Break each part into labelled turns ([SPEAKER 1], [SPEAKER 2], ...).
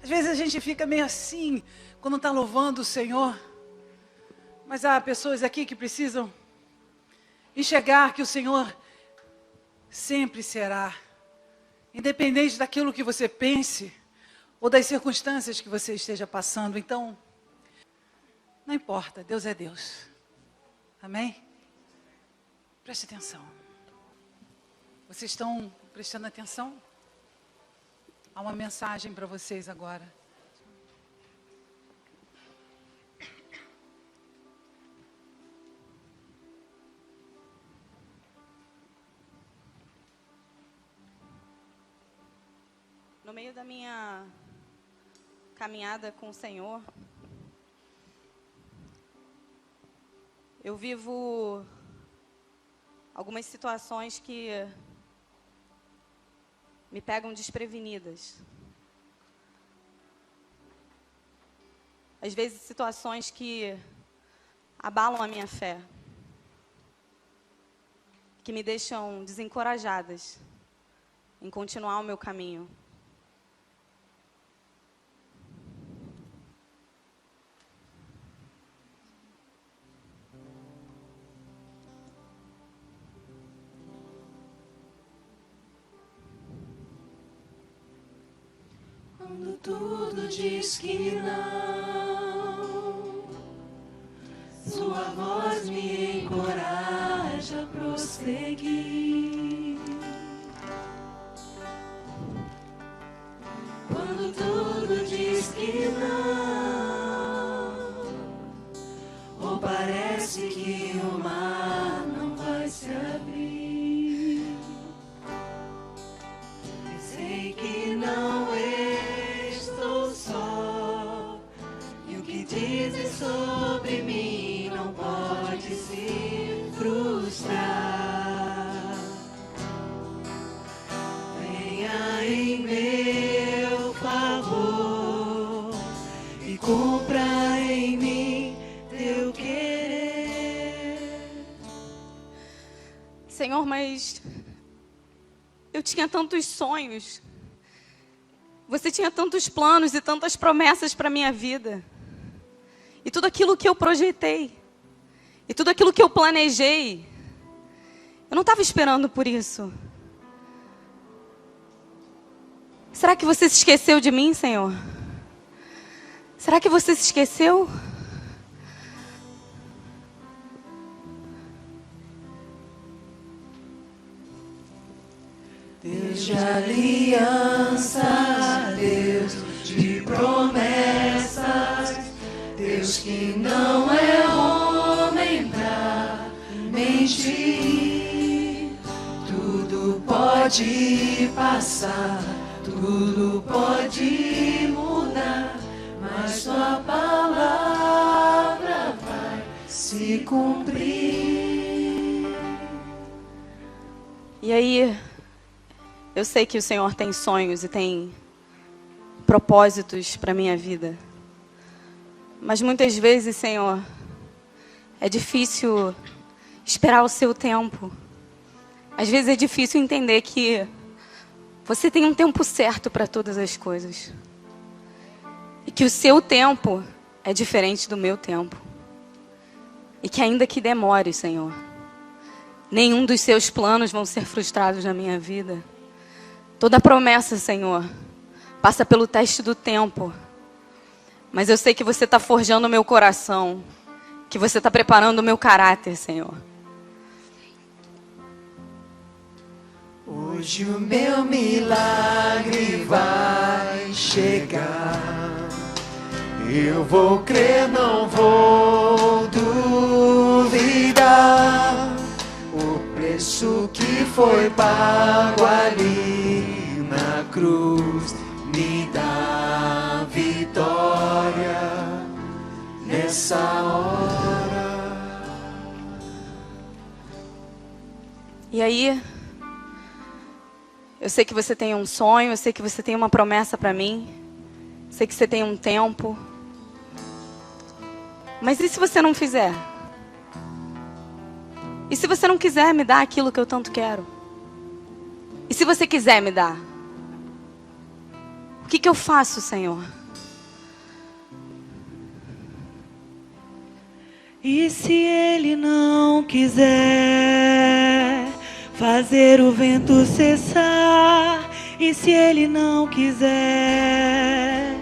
[SPEAKER 1] Às vezes a gente fica meio assim, quando está louvando o Senhor. Mas há pessoas aqui que precisam enxergar que o Senhor sempre será. Independente daquilo que você pense, ou das circunstâncias que você esteja passando. Então, não importa, Deus é Deus. Amém? Preste atenção. Vocês estão prestando atenção? Há uma mensagem para vocês agora.
[SPEAKER 2] No meio da minha caminhada com o Senhor, eu vivo algumas situações que me pegam desprevenidas. Às vezes, situações que abalam a minha fé, que me deixam desencorajadas em continuar o meu caminho.
[SPEAKER 3] Quando tudo diz que não, sua voz me encoraja a prosseguir. Quando tudo diz que não, ou parece que o mar não vai se abrir, eu sei que não estou só, e o que dizem sobre mim não pode se frustrar. Venha em meu favor e cumpra em mim teu querer.
[SPEAKER 2] Senhor, mas eu tinha tantos sonhos. Você tinha tantos planos e tantas promessas para a minha vida. E tudo aquilo que eu projetei. E tudo aquilo que eu planejei. Eu não estava esperando por isso. Será que você se esqueceu de mim, Senhor? Será que você se esqueceu?
[SPEAKER 3] Deus de aliança, Deus de promessas, Deus que não é homem pra mentir. Tudo pode passar, tudo pode mudar, mas sua palavra vai se cumprir.
[SPEAKER 2] E aí, eu sei que o Senhor tem sonhos e tem propósitos para a minha vida. Mas muitas vezes, Senhor, é difícil esperar o seu tempo. Às vezes é difícil entender que você tem um tempo certo para todas as coisas. E que o seu tempo é diferente do meu tempo. E que ainda que demore, Senhor, nenhum dos seus planos vão ser frustrados na minha vida. Toda promessa, Senhor, passa pelo teste do tempo. Mas eu sei que você está forjando o meu coração. Que você está preparando o meu caráter, Senhor.
[SPEAKER 3] Hoje o meu milagre vai chegar. Eu vou crer, não vou duvidar. O preço que foi pago ali na cruz me dá vitória nessa hora.
[SPEAKER 2] E aí, eu sei que você tem um sonho, eu sei que você tem uma promessa para mim. Sei que você tem um tempo. Mas e se você não fizer? E se você não quiser me dar aquilo que eu tanto quero? E se você quiser me dar? O que eu faço, Senhor?
[SPEAKER 3] E se Ele não quiser fazer o vento cessar? E se Ele não quiser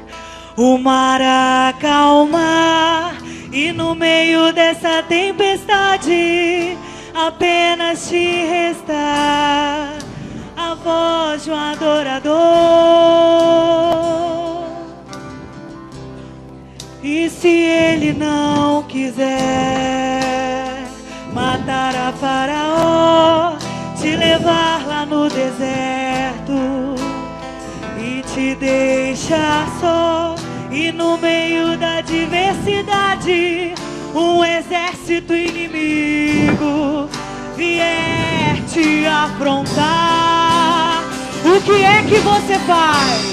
[SPEAKER 3] o mar acalmar? E no meio dessa tempestade apenas te restar a voz de um adorador. E se Ele não quiser matar a Faraó, te levar lá no deserto e te deixar só, e no meio da adversidade um exército inimigo vier te afrontar, o que é que você faz?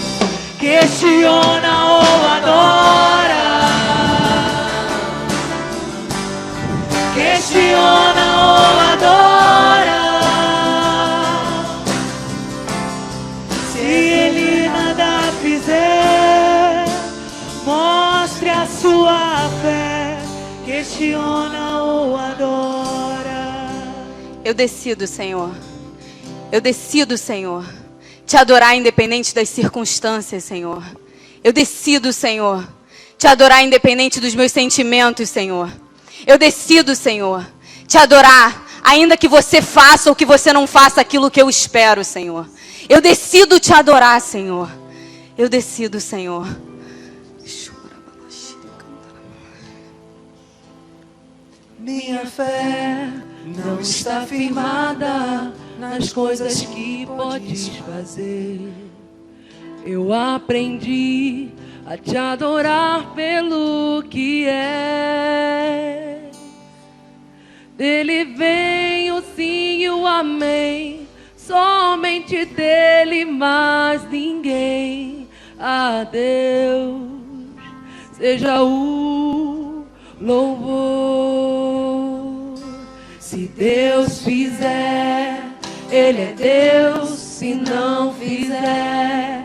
[SPEAKER 3] Questiona ou adora? Questiona ou adora? Se Ele nada fizer, mostre a sua fé. Questiona ou adora?
[SPEAKER 2] Eu decido, Senhor. Eu decido, Senhor, te adorar independente das circunstâncias, Senhor. Eu decido, Senhor, te adorar independente dos meus sentimentos, Senhor. Eu decido, Senhor, te adorar, ainda que você faça ou que você não faça aquilo que eu espero, Senhor. Eu decido te adorar, Senhor. Eu decido, Senhor.
[SPEAKER 3] Minha fé não está firmada nas coisas que podes fazer. Eu aprendi a te adorar pelo que é. Dele vem o sim e o amém, somente dele, mais ninguém. A Deus seja o louvor. Se Deus fizer, Ele é Deus. Se não fizer,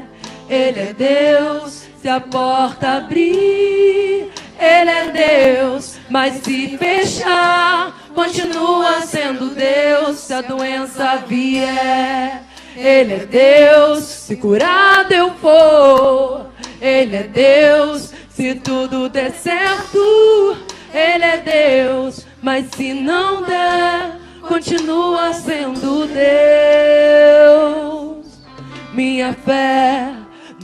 [SPEAKER 3] Ele é Deus. Se a porta abrir, Ele é Deus. Mas se fechar, continua sendo Deus. Se a doença vier, Ele é Deus. Se curado eu for, Ele é Deus. Se tudo der certo, Ele é Deus. Mas se não der, continua sendo Deus. Minha fé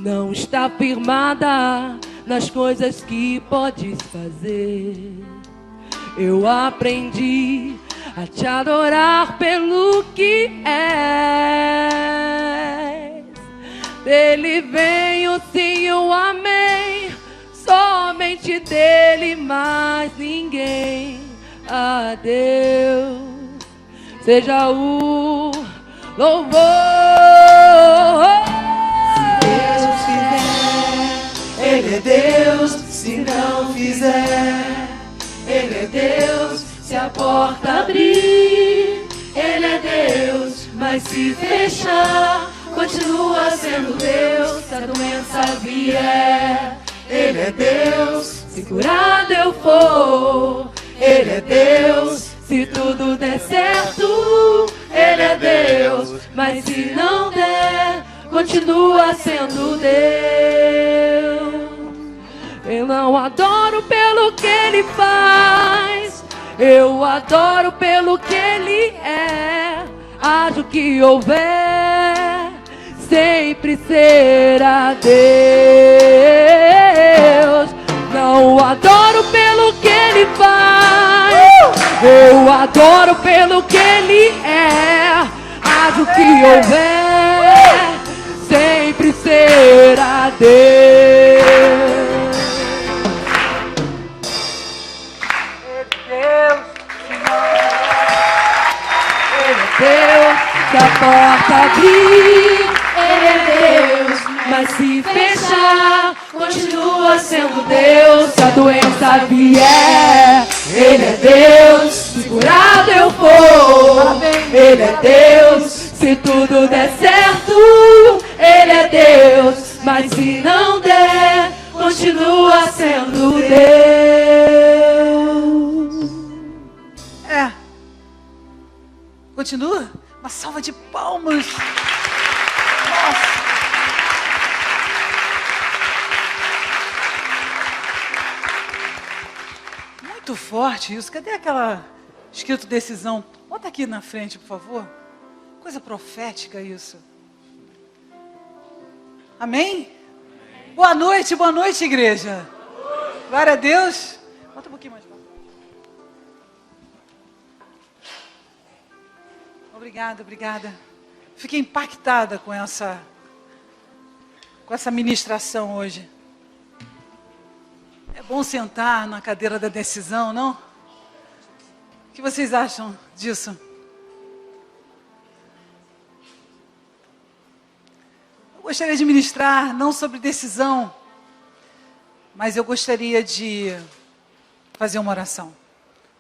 [SPEAKER 3] não está firmada nas coisas que podes fazer. Eu aprendi a te adorar pelo que és. Dele vem o sim e o amém, somente dele, mais ninguém. A Deus seja o louvor. Se Deus fizer, Ele é Deus. Se não fizer, Ele é Deus. Se a porta abrir, Ele é Deus. Mas se fechar, continua sendo Deus. Se a doença vier, Ele é Deus. Se curado eu for, Ele é Deus. Se tudo der certo, Ele é Deus. Mas se não der, continua sendo Deus. Eu não adoro pelo que Ele faz, eu adoro pelo que Ele é. Haja o que houver, sempre será Deus. Não adoro pelo que Ele faz, eu adoro pelo que Ele é. Haja o que houver, sempre será Deus. Ele é Deus, se a porta abrir, Ele é Deus. Mas se fechar, continua sendo Deus. Se a doença vier, Ele é Deus. Se curado eu for, Ele é Deus. Se tudo der certo, Ele é Deus. mas se não der, continua sendo Deus.
[SPEAKER 1] É. Continua? Uma salva de palmas. Nossa. Muito forte isso. Cadê aquela escrito decisão? Bota aqui na frente, por favor. Coisa profética isso. Amém? Boa noite, igreja. Glória a Deus. Bota um pouquinho mais para trás. Obrigada. Fiquei impactada com essa ministração hoje. É bom sentar na cadeira da decisão, não? O que vocês acham disso? Eu gostaria de ministrar não sobre decisão, mas eu gostaria de fazer uma oração.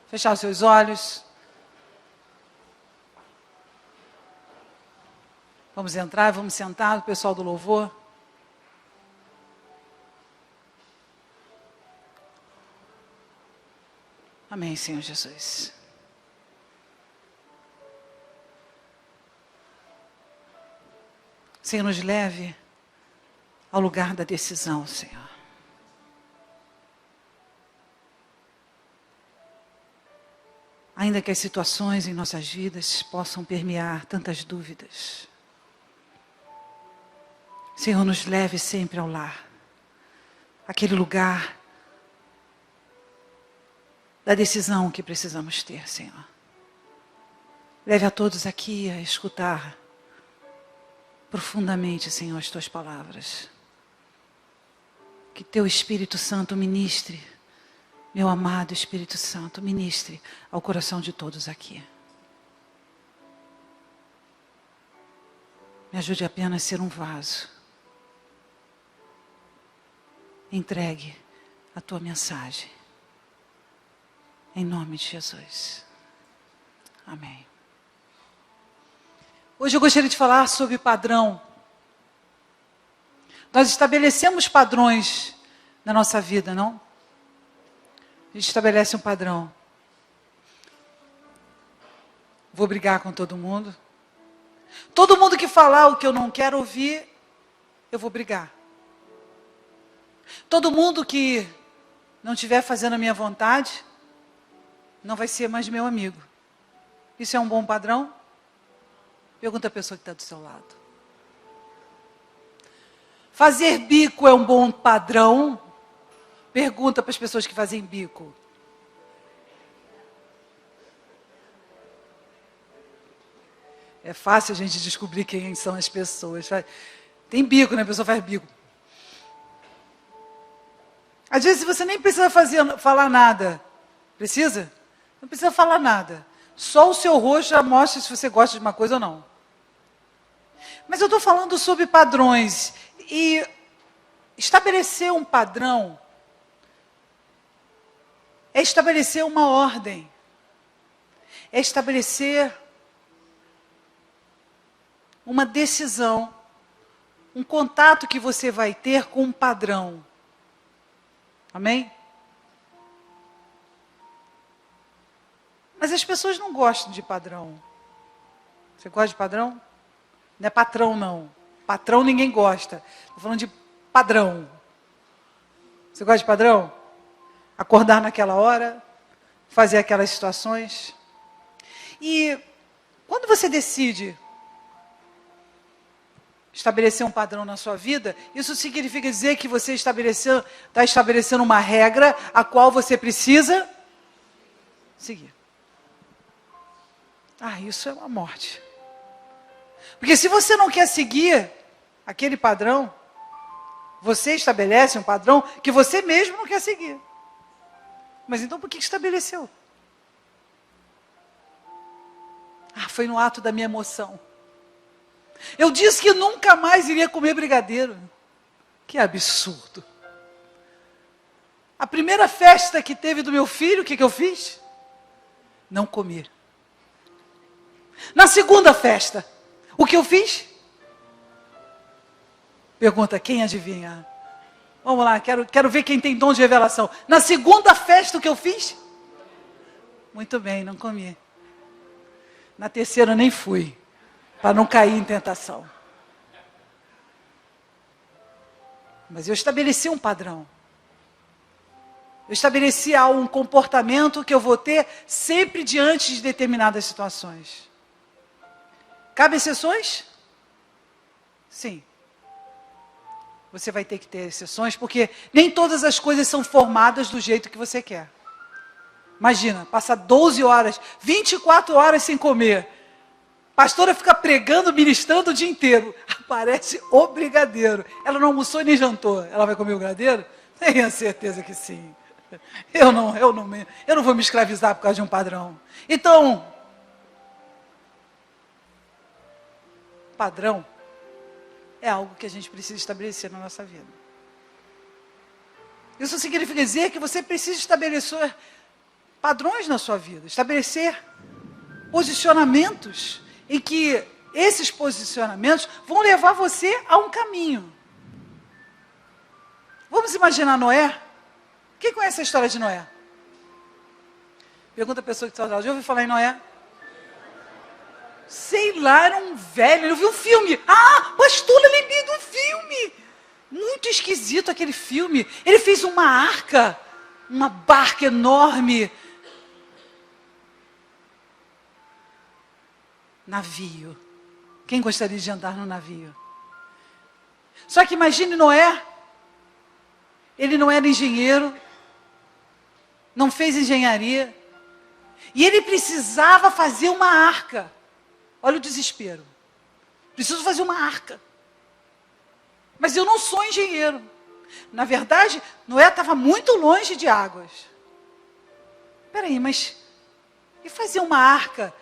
[SPEAKER 1] Fechar os seus olhos. Vamos entrar, vamos sentar, o pessoal do louvor. Amém, Senhor Jesus. Senhor, nos leve ao lugar da decisão, Senhor. Ainda que as situações em nossas vidas possam permear tantas dúvidas, Senhor, nos leve sempre ao lar, aquele lugar da decisão que precisamos ter, Senhor. Leve a todos aqui a escutar profundamente, Senhor, as Tuas palavras. Que Teu Espírito Santo ministre, meu amado Espírito Santo, ministre ao coração de todos aqui. Me ajude apenas a ser um vaso. Entregue a Tua mensagem. Em nome de Jesus. Amém. Hoje eu gostaria de falar sobre padrão. Nós estabelecemos padrões na nossa vida, não? A gente estabelece um padrão. Vou brigar com todo mundo. Todo mundo que falar o que eu não quero ouvir, eu vou brigar. Todo mundo que não estiver fazendo a minha vontade, não vai ser mais meu amigo. Isso é um bom padrão? Pergunta a pessoa que está do seu lado. Fazer bico é um bom padrão? Pergunta para as pessoas que fazem bico. É fácil a gente descobrir quem são as pessoas. Tem bico, né? A pessoa faz bico. Às vezes você nem precisa falar nada. Precisa? Não precisa falar nada. Só o seu rosto já mostra se você gosta de uma coisa ou não. Mas eu estou falando sobre padrões. E estabelecer um padrão é estabelecer uma ordem. É estabelecer uma decisão. Um contato que você vai ter com um padrão. Amém? Mas as pessoas não gostam de padrão. Você gosta de padrão? Não é patrão, não. Patrão ninguém gosta. Estou falando de padrão. Você gosta de padrão? Acordar naquela hora, fazer aquelas situações. E quando você decide estabelecer um padrão na sua vida, isso significa dizer que você está estabelecendo uma regra a qual você precisa seguir. Isso é uma morte. Porque se você não quer seguir aquele padrão, você estabelece um padrão que você mesmo não quer seguir. Mas então por que estabeleceu? Foi no ato da minha emoção. Eu disse que nunca mais iria comer brigadeiro. Que absurdo. A primeira festa que teve do meu filho, o que eu fiz? Não comer. Na segunda festa, o que eu fiz? Pergunta, quem adivinha? Vamos lá, quero ver quem tem dom de revelação. Na segunda festa que eu fiz? Muito bem, não comi. Na terceira eu nem fui, para não cair em tentação. Mas eu estabeleci um padrão. Eu estabeleci um comportamento que eu vou ter sempre diante de determinadas situações. Cabe exceções? Sim. Você vai ter que ter exceções, porque nem todas as coisas são formadas do jeito que você quer. Imagina, passar 12 horas, 24 horas sem comer. Pastora fica pregando, ministrando o dia inteiro. Aparece o brigadeiro. Ela não almoçou e nem jantou. Ela vai comer o brigadeiro? Tenho certeza que sim. Eu não vou me escravizar por causa de um padrão. Então, padrão é algo que a gente precisa estabelecer na nossa vida. Isso significa dizer que você precisa estabelecer padrões na sua vida, estabelecer posicionamentos em que esses posicionamentos vão levar você a um caminho. Vamos imaginar Noé? Quem conhece a história de Noé? Pergunta a pessoa que está lá, já ouviu falar em Noé? Sei lá, era um velho, eu vi um filme. Ah, pastor, eu lembrei de um filme. Muito esquisito aquele filme. Ele fez uma arca, uma barca enorme. Navio. Quem gostaria de andar no navio? Só que imagine Noé. Ele não era engenheiro, não fez engenharia, e ele precisava fazer uma arca. Olha o desespero. Preciso fazer uma arca. Mas eu não sou engenheiro. Na verdade, Noé estava muito longe de águas. Espera aí, mas e fazer uma arca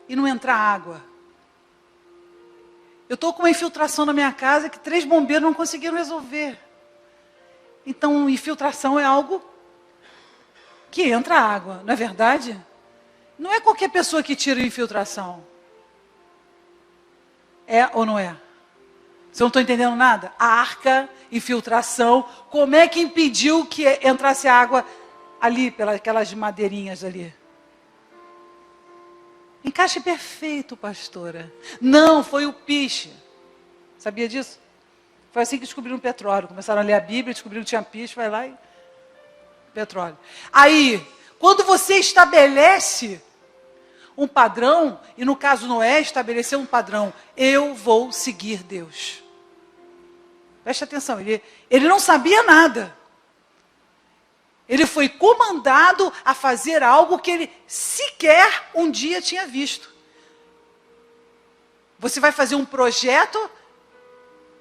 [SPEAKER 1] e não entrar água? Eu estou com uma infiltração na minha casa que 3 bombeiros não conseguiram resolver. Então, infiltração é algo que entra água, não é verdade? Não é qualquer pessoa que tira infiltração. É ou não é? Você não está entendendo nada? A arca, infiltração, como é que impediu que entrasse água ali, pelas madeirinhas ali? Encaixe perfeito, pastora. Não, foi o piche. Sabia disso? Foi assim que descobriram o petróleo. Começaram a ler a Bíblia, descobriram que tinha piche, vai lá e... petróleo. Aí, quando você estabelece um padrão, e no caso Noé estabeleceu um padrão, eu vou seguir Deus. Preste atenção, ele não sabia nada. Ele foi comandado a fazer algo que ele sequer um dia tinha visto. Você vai fazer um projeto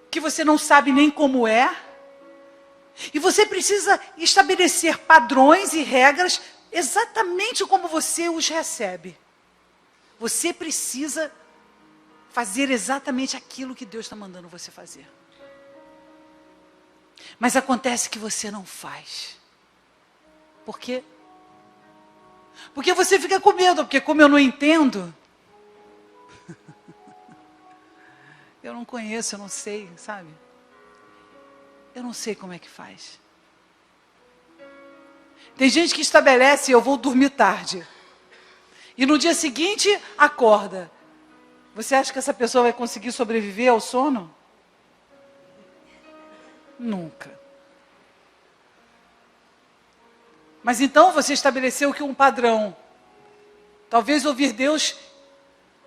[SPEAKER 1] que você não sabe nem como é, e você precisa estabelecer padrões e regras exatamente como você os recebe. Você precisa fazer exatamente aquilo que Deus está mandando você fazer. Mas acontece que você não faz. Por quê? Porque você fica com medo, porque como eu não entendo, eu não conheço, eu não sei, sabe? Eu não sei como é que faz. Tem gente que estabelece, eu vou dormir tarde. E no dia seguinte, acorda. Você acha que essa pessoa vai conseguir sobreviver ao sono? Nunca. Mas então você estabeleceu que um padrão. Talvez ouvir Deus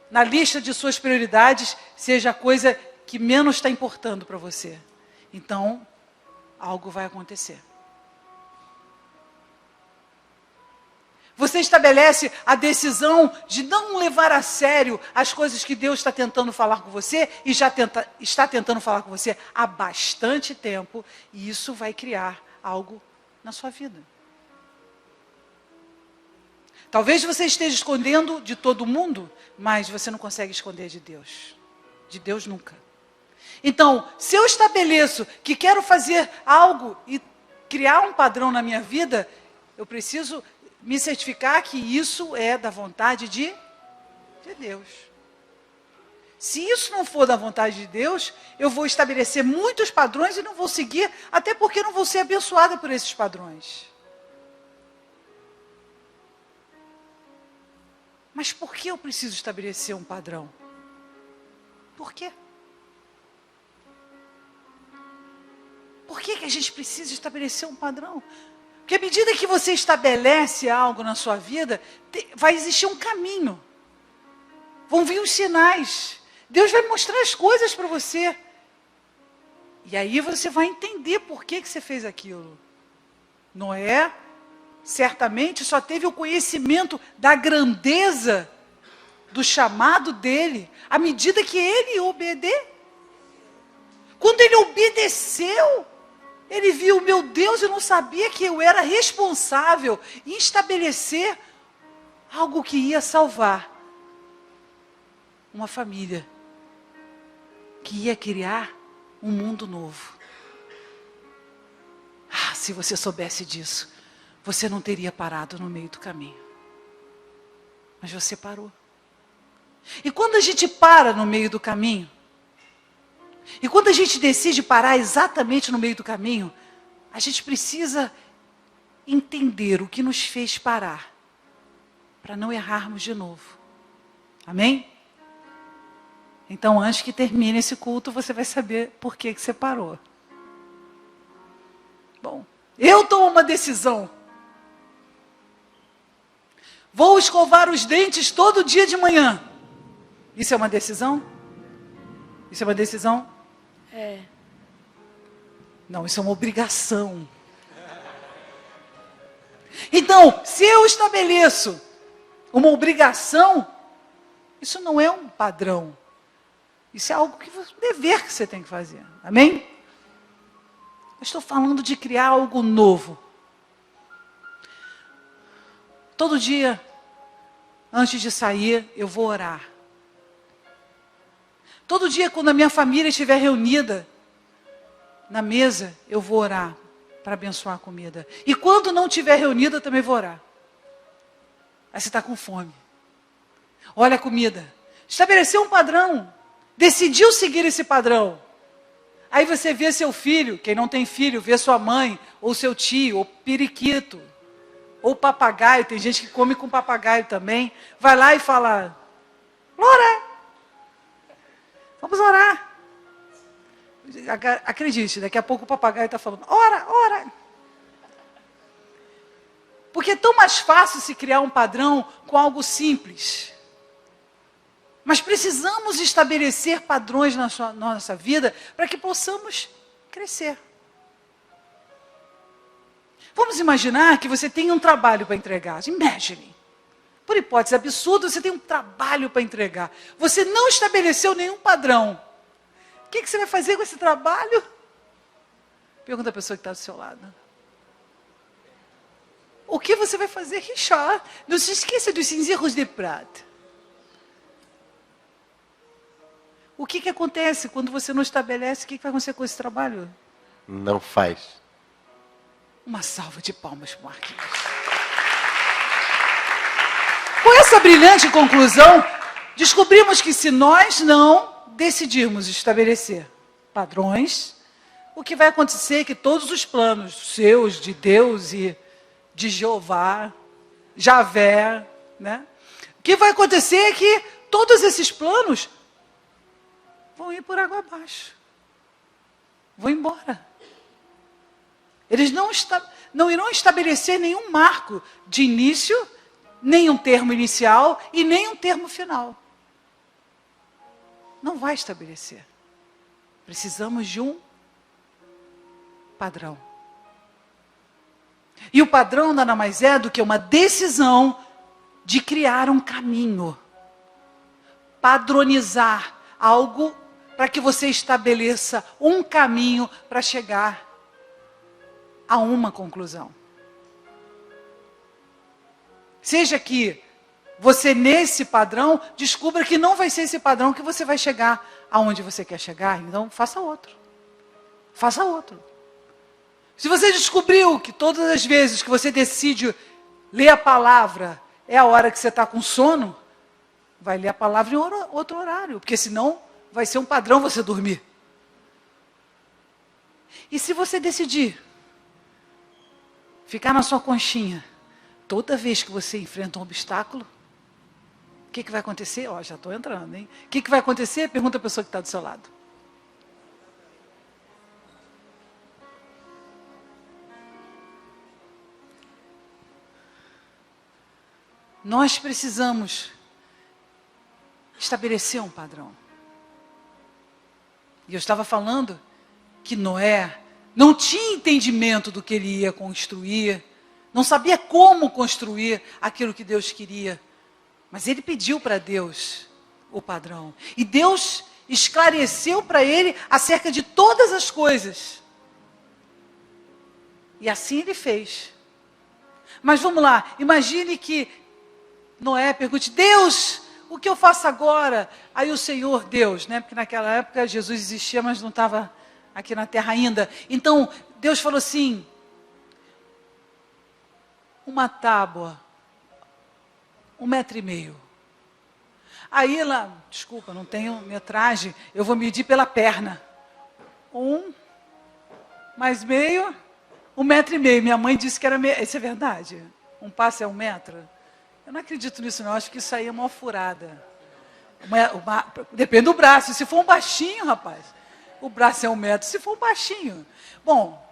[SPEAKER 1] na lista de suas prioridades seja a coisa que menos está importando para você. Então, algo vai acontecer. Você estabelece a decisão de não levar a sério as coisas que Deus está tentando falar com você e já está tentando falar com você há bastante tempo, e isso vai criar algo na sua vida. Talvez você esteja escondendo de todo mundo, mas você não consegue esconder de Deus. De Deus nunca. Então, se eu estabeleço que quero fazer algo e criar um padrão na minha vida, eu preciso me certificar que isso é da vontade de Deus. Se isso não for da vontade de Deus, eu vou estabelecer muitos padrões e não vou seguir, até porque não vou ser abençoada por esses padrões. Mas por que eu preciso estabelecer um padrão? Por quê? Por que a gente precisa estabelecer um padrão? Porque à medida que você estabelece algo na sua vida, vai existir um caminho. Vão vir os sinais. Deus vai mostrar as coisas para você. E aí você vai entender por que você fez aquilo. Noé, certamente, só teve o conhecimento da grandeza do chamado dele à medida que ele obedeceu. Quando ele obedeceu, ele viu, meu Deus, eu não sabia que eu era responsável em estabelecer algo que ia salvar uma família, que ia criar um mundo novo. Ah, se você soubesse disso, você não teria parado no meio do caminho. Mas você parou. E quando a gente para no meio do caminho, e quando a gente decide parar exatamente no meio do caminho, a gente precisa entender o que nos fez parar, para não errarmos de novo. Amém? Então, antes que termine esse culto, você vai saber por que você parou. Bom, eu tomo uma decisão. Vou escovar os dentes todo dia de manhã. Isso é uma decisão? Isso é uma decisão?
[SPEAKER 3] É.
[SPEAKER 1] Não, isso é uma obrigação. Então, se eu estabeleço uma obrigação, isso não é um padrão. Isso é algo que um dever que você tem que fazer. Amém? Eu estou falando de criar algo novo. Todo dia, antes de sair, eu vou orar. Todo dia, quando a minha família estiver reunida na mesa, eu vou orar para abençoar a comida. E quando não estiver reunida, eu também vou orar. Aí você está com fome. Olha a comida. Estabeleceu um padrão. Decidiu seguir esse padrão. Aí você vê seu filho, quem não tem filho, vê sua mãe, ou seu tio, ou periquito, ou papagaio, tem gente que come com papagaio também, vai lá e fala, Lora, vamos orar. Acredite, daqui a pouco o papagaio está falando, ora, ora. Porque é tão mais fácil se criar um padrão com algo simples. Mas precisamos estabelecer padrões na nossa vida para que possamos crescer. Vamos imaginar que você tem um trabalho para entregar. Imagine. Por hipótese absurda, você tem um trabalho para entregar. Você não estabeleceu nenhum padrão. O que você vai fazer com esse trabalho? Pergunta a pessoa que está do seu lado. O que você vai fazer? Richard, não se esqueça dos cinzeiros de prata. O que acontece quando você não estabelece? O que vai acontecer com esse trabalho?
[SPEAKER 4] Não faz.
[SPEAKER 1] Uma salva de palmas para o Marquinhos. Com essa brilhante conclusão, descobrimos que se nós não decidirmos estabelecer padrões, o que vai acontecer é que todos os planos seus, de Deus e de Jeová, Javé, né? O que vai acontecer é que todos esses planos vão ir por água abaixo. Vão embora. Eles não irão estabelecer nenhum marco de início, nem um termo inicial e nem um termo final. Não vai estabelecer. Precisamos de um padrão. E o padrão nada mais é do que uma decisão de criar um caminho. Padronizar algo para que você estabeleça um caminho para chegar a uma conclusão. Seja que você nesse padrão descubra que não vai ser esse padrão que você vai chegar aonde você quer chegar, então faça outro. Faça outro. Se você descobriu que todas as vezes que você decide ler a palavra é a hora que você está com sono, vai ler a palavra em outro horário, porque senão vai ser um padrão você dormir. E se você decidir ficar na sua conchinha, toda vez que você enfrenta um obstáculo, o que vai acontecer? Ó, já estou entrando, hein? O que vai acontecer? Pergunta a pessoa que está do seu lado. Nós precisamos estabelecer um padrão. E eu estava falando que Noé não tinha entendimento do que ele ia construir, não sabia como construir aquilo que Deus queria, mas ele pediu para Deus o padrão. E Deus esclareceu para ele acerca de todas as coisas. E assim ele fez. Mas vamos lá, imagine que Noé pergunte: Deus, o que eu faço agora? Aí o Senhor Deus, né? Porque naquela época Jesus existia, mas não estava aqui na terra ainda. Então, Deus falou assim: uma tábua, 1,5 metros. Aí lá, desculpa, não tenho metragem, eu vou medir pela perna. 1 mais meio, 1,5 metros. Minha mãe disse que era meio. Isso é verdade? Um passo é 1 metro? Eu não acredito nisso não, acho que isso aí é uma furada. Depende do braço, se for um baixinho, rapaz, o braço é 1 metro, se for um baixinho. Bom,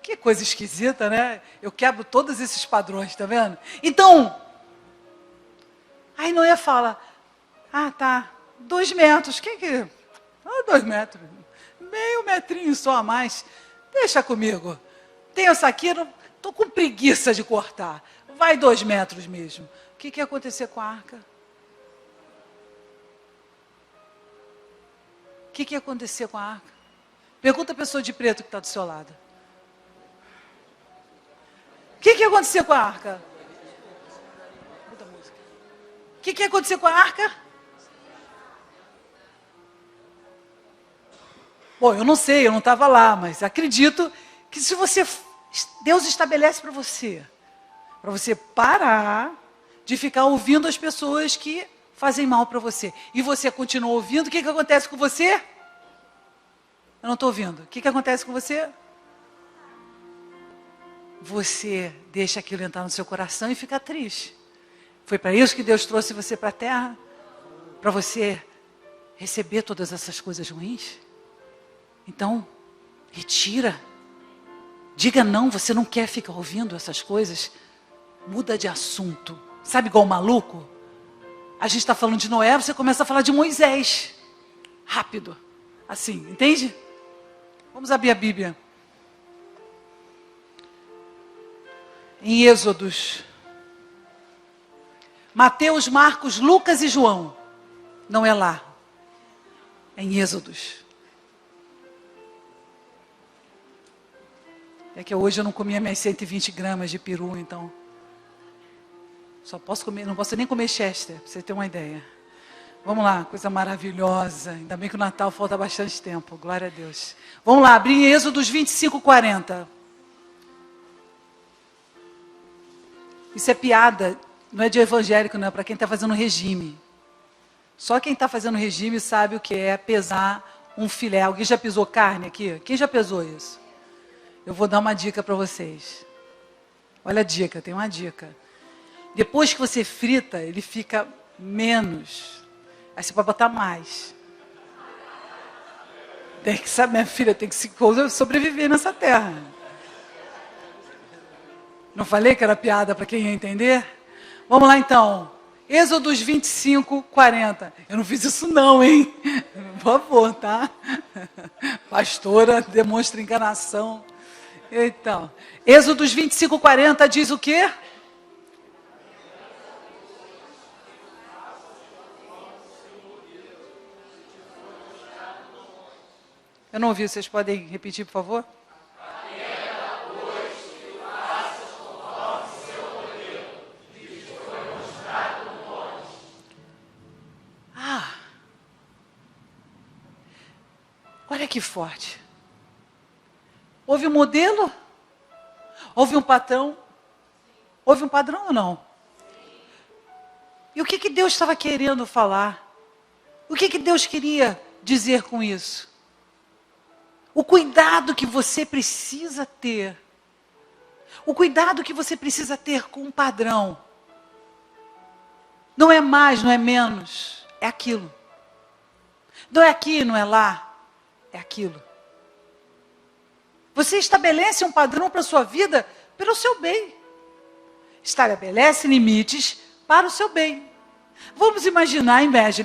[SPEAKER 1] que coisa esquisita, né? Eu quebro todos esses padrões, tá vendo? Então, aí Noé fala: ah, tá, 2 metros, 2 metros, meio metrinho só a mais, deixa comigo. Tenho essa aqui, estou com preguiça de cortar, vai 2 metros mesmo. O que ia acontecer com a arca? O que ia acontecer com a arca? Pergunta a pessoa de preto que está do seu lado. O que ia acontecer com a arca? O que ia acontecer com a arca? Bom, eu não sei, eu não estava lá, mas acredito que se Deus estabelece para você parar de ficar ouvindo as pessoas que fazem mal para você, e você continua ouvindo, o que acontece com você? Eu não estou ouvindo. O que acontece com você? Você deixa aquilo entrar no seu coração e fica triste. Foi para isso que Deus trouxe você para a terra? Para você receber todas essas coisas ruins? Então, retira. Diga não, você não quer ficar ouvindo essas coisas. Muda de assunto. Sabe igual o maluco? A gente está falando de Noé, você começa a falar de Moisés. Rápido. Assim, entende? Vamos abrir a Bíblia. Em Êxodos. Mateus, Marcos, Lucas e João. Não é lá. É em Êxodos. É que hoje eu não comia minhas 120 gramas de peru, então. Só posso comer, não posso nem comer Chester, para você ter uma ideia. Vamos lá, coisa maravilhosa. Ainda bem que o Natal falta bastante tempo, glória a Deus. Vamos lá, abrir em Êxodos 25:40. Isso é piada, não é de evangélico, não, é para quem está fazendo regime. Só quem está fazendo regime sabe o que é pesar um filé. Alguém já pesou carne aqui? Quem já pesou isso? Eu vou dar uma dica para vocês. Olha a dica, tem uma dica. Depois que você frita, ele fica menos. Aí você pode botar mais. Tem que saber, minha filha, tem que sobreviver nessa terra. Não falei que era piada para quem ia entender? Vamos lá então. Êxodos 25:40. Eu não fiz isso não, hein? Por favor, tá? Pastora, demonstra enganação. Então, Êxodos 25:40 diz o quê? Eu não ouvi, vocês podem repetir, por favor? Olha que forte. Houve um modelo? Houve um patrão? Houve um padrão ou não? E o que Deus estava querendo falar? O que Deus queria dizer com isso? O cuidado que você precisa ter. O cuidado que você precisa ter com um padrão. Não é mais, não é menos. É aquilo. Não é aqui, não é lá. É aquilo. Você estabelece um padrão para a sua vida pelo seu bem. Estabelece limites para o seu bem. Vamos imaginar,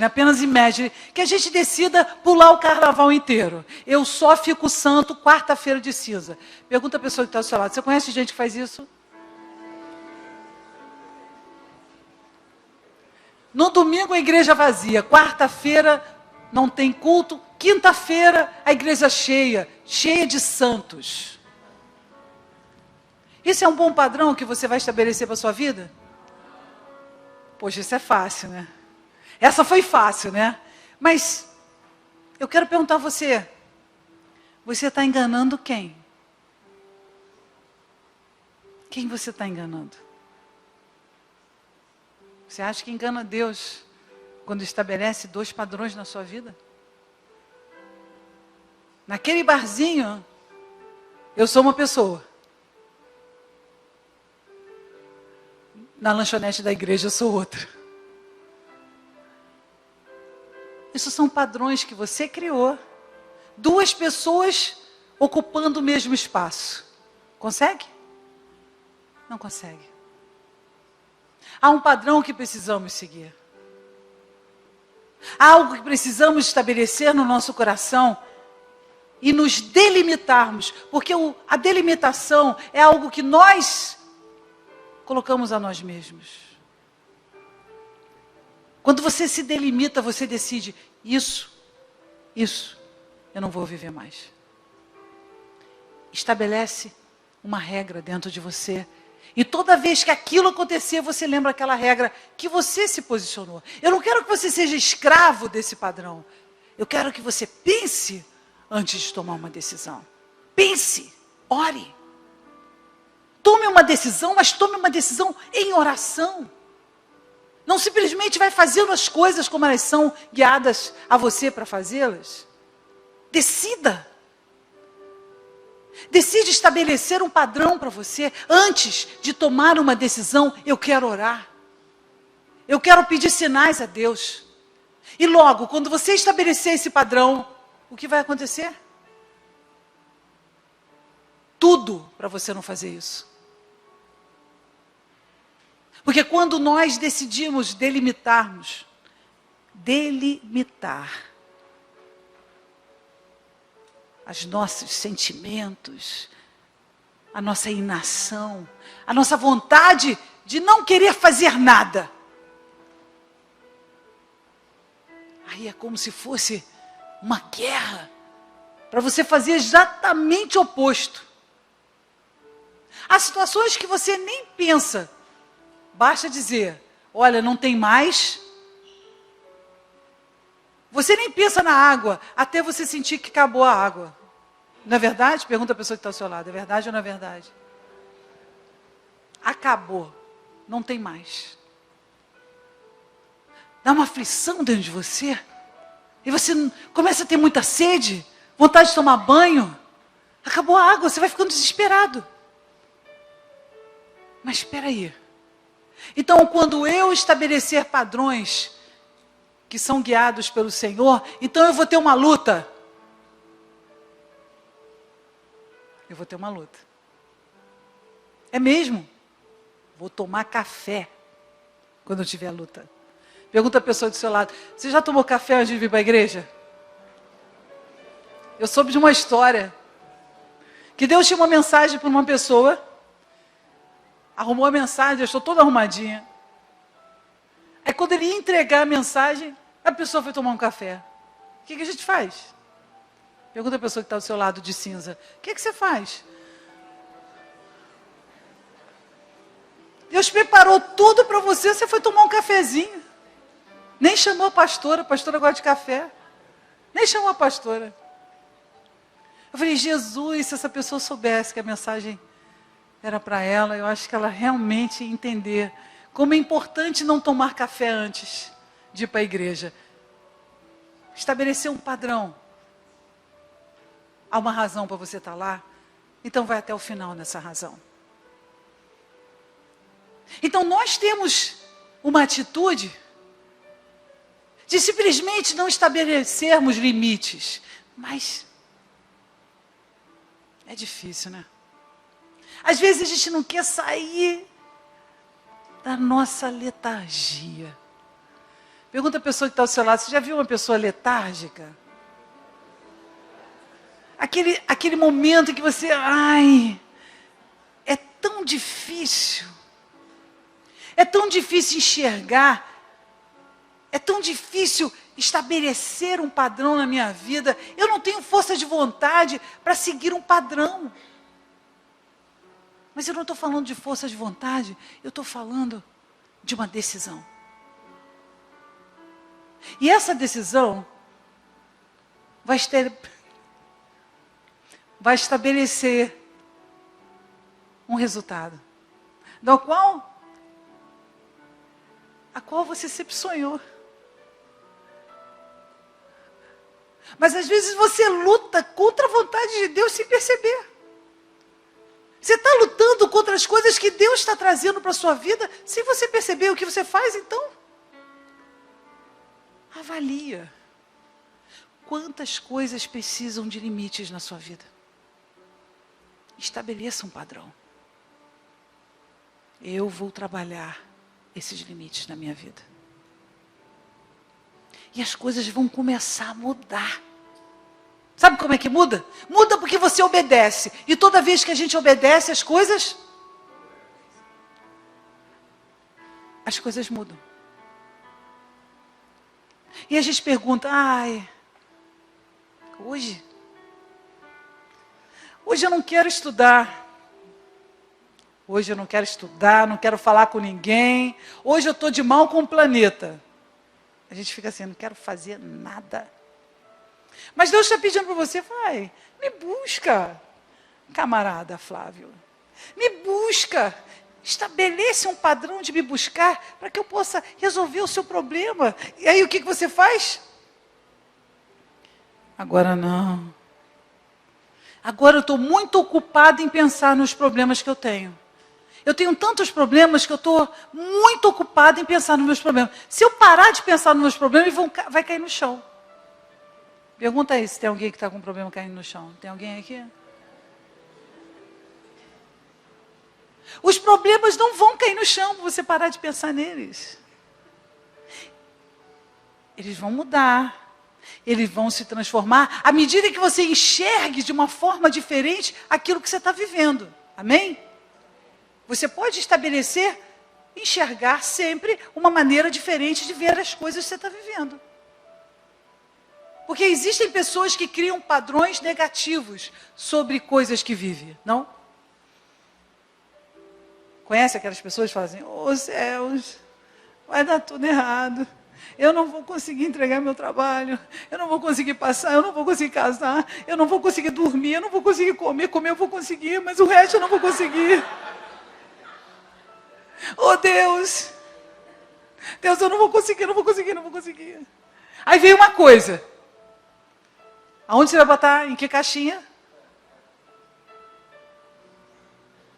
[SPEAKER 1] apenas imagine, que a gente decida pular o carnaval inteiro. Eu só fico santo quarta-feira de cinza. Pergunta a pessoa que está ao seu lado, você conhece gente que faz isso? No domingo a igreja vazia, quarta-feira não tem culto, quinta-feira a igreja cheia de santos. Isso é um bom padrão que você vai estabelecer para a sua vida? Poxa, isso é fácil, né? Essa foi fácil, né? Mas eu quero perguntar a você, você está enganando quem? Quem você está enganando? Você acha que engana Deus quando estabelece 2 padrões na sua vida? Naquele barzinho, eu sou uma pessoa. Na lanchonete da igreja, eu sou outra. Isso são padrões que você criou. 2 pessoas ocupando o mesmo espaço. Consegue? Não consegue. Há um padrão que precisamos seguir. Há algo que precisamos estabelecer no nosso coração e nos delimitarmos, porque a delimitação é algo que nós colocamos a nós mesmos. Quando você se delimita, você decide, isso, eu não vou viver mais. Estabelece uma regra dentro de você. E toda vez que aquilo acontecer, você lembra aquela regra que você se posicionou. Eu não quero que você seja escravo desse padrão. Eu quero que você pense antes de tomar uma decisão. Pense, ore. Tome uma decisão, mas tome uma decisão em oração. Não simplesmente vai fazendo as coisas como elas são guiadas a você para fazê-las. Decida. Decide estabelecer um padrão para você. Antes de tomar uma decisão, eu quero orar. Eu quero pedir sinais a Deus. E logo, quando você estabelecer esse padrão, o que vai acontecer? Tudo para você não fazer isso. Porque quando nós decidimos delimitar os nossos sentimentos, a nossa inação, a nossa vontade de não querer fazer nada. Aí é como se fosse uma guerra para você fazer exatamente o oposto. Há situações que você nem pensa, basta dizer, olha, não tem mais. Você nem pensa na água, até você sentir que acabou a água. Não é verdade? Pergunta a pessoa que está ao seu lado, é verdade ou não é verdade? Acabou, não tem mais. Dá uma aflição dentro de você, e você começa a ter muita sede, vontade de tomar banho. Acabou a água, você vai ficando desesperado. Mas espera aí. Então, quando eu estabelecer padrões que são guiados pelo Senhor, então eu vou ter uma luta. Eu vou ter uma luta. É mesmo? Vou tomar café quando eu tiver a luta. Pergunta a pessoa do seu lado, você já tomou café antes de vir para a igreja? Eu soube de uma história, que Deus tinha uma mensagem para uma pessoa, arrumou a mensagem, eu estou toda arrumadinha. Aí quando ele ia entregar a mensagem, a pessoa foi tomar um café. O que a gente faz? Pergunta a pessoa que está ao seu lado de cinza. O que você faz? Deus preparou tudo para você, você foi tomar um cafezinho. Nem chamou a pastora gosta de café. Nem chamou a pastora. Eu falei, Jesus, se essa pessoa soubesse que a mensagem era para ela, eu acho que ela realmente ia entender Como é importante não tomar café antes de ir para a igreja. Estabelecer um padrão. Há uma razão para você estar lá, então vai até o final nessa razão. Então nós temos uma atitude de simplesmente não estabelecermos limites. Mas é difícil, né? Às vezes a gente não quer sair da nossa letargia. Pergunta a pessoa que está ao seu lado, você já viu uma pessoa letárgica? Aquele momento em que você, é tão difícil. É tão difícil enxergar. É tão difícil estabelecer um padrão na minha vida. Eu não tenho força de vontade para seguir um padrão. Mas eu não estou falando de força de vontade, eu estou falando de uma decisão. E essa decisão vai estabelecer um resultado, a qual você sempre sonhou. Mas às vezes você luta contra a vontade de Deus sem perceber. Você está lutando contra as coisas que Deus está trazendo para a sua vida, sem você perceber o que você faz, então. Avalia. Quantas coisas precisam de limites na sua vida? Estabeleça um padrão. Eu vou trabalhar esses limites na minha vida. E as coisas vão começar a mudar. Sabe como é que muda? Muda porque você obedece. E toda vez que a gente obedece as coisas mudam. E a gente pergunta, hoje eu não quero estudar. Hoje eu não quero estudar, não quero falar com ninguém. Hoje eu estou de mal com o planeta. A gente fica assim, não quero fazer nada. Mas Deus está pedindo para você, vai, me busca, camarada Flávio. Me busca, estabeleça um padrão de me buscar para que eu possa resolver o seu problema. E aí o que você faz? Agora não. Agora eu estou muito ocupada em pensar nos problemas que eu tenho. Eu tenho tantos problemas que eu estou muito ocupada em pensar nos meus problemas. Se eu parar de pensar nos meus problemas, vai cair no chão. Pergunta aí se tem alguém que está com um problema caindo no chão. Tem alguém aqui? Os problemas não vão cair no chão se você parar de pensar neles. Eles vão mudar. Eles vão se transformar à medida que você enxergue de uma forma diferente aquilo que você está vivendo. Amém? Você pode enxergar sempre uma maneira diferente de ver as coisas que você está vivendo. Porque existem pessoas que criam padrões negativos sobre coisas que vivem, não? Conhece aquelas pessoas que falam assim, céus, vai dar tudo errado. Eu não vou conseguir entregar meu trabalho, eu não vou conseguir passar, eu não vou conseguir casar, eu não vou conseguir dormir, eu não vou conseguir comer eu vou conseguir, mas o resto eu não vou conseguir. Oh Deus, eu não vou conseguir. Aí veio uma coisa. Aonde você vai botar? Em que caixinha?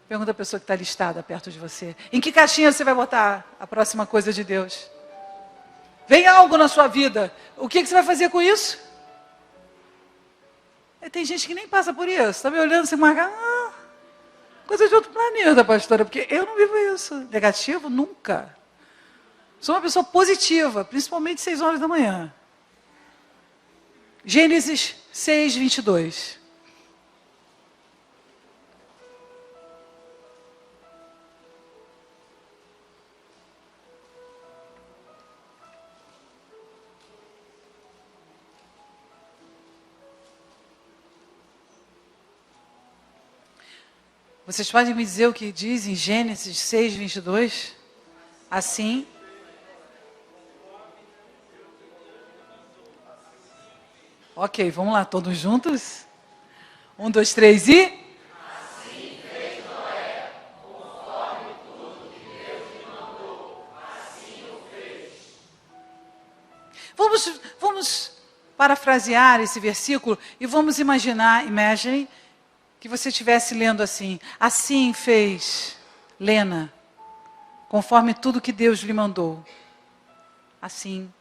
[SPEAKER 1] Pergunta a pessoa que está listada perto de você. Em que caixinha você vai botar a próxima coisa de Deus? Vem algo na sua vida. O que você vai fazer com isso? Tem gente que nem passa por isso. Está me olhando assim, coisa de outro planeta, pastora. Porque eu não vivo isso. Negativo? Nunca. Sou uma pessoa positiva, principalmente 6 horas da manhã. Gênesis 6, 22. Vocês podem me dizer o que diz em Gênesis 6, 22? Assim. Ok, vamos lá, todos juntos? 1, 2, 3 e... Assim fez Noé, conforme tudo que Deus lhe mandou. parafrasear esse versículo e vamos imagine que você estivesse lendo assim: assim fez Lena, conforme tudo que Deus lhe mandou. Assim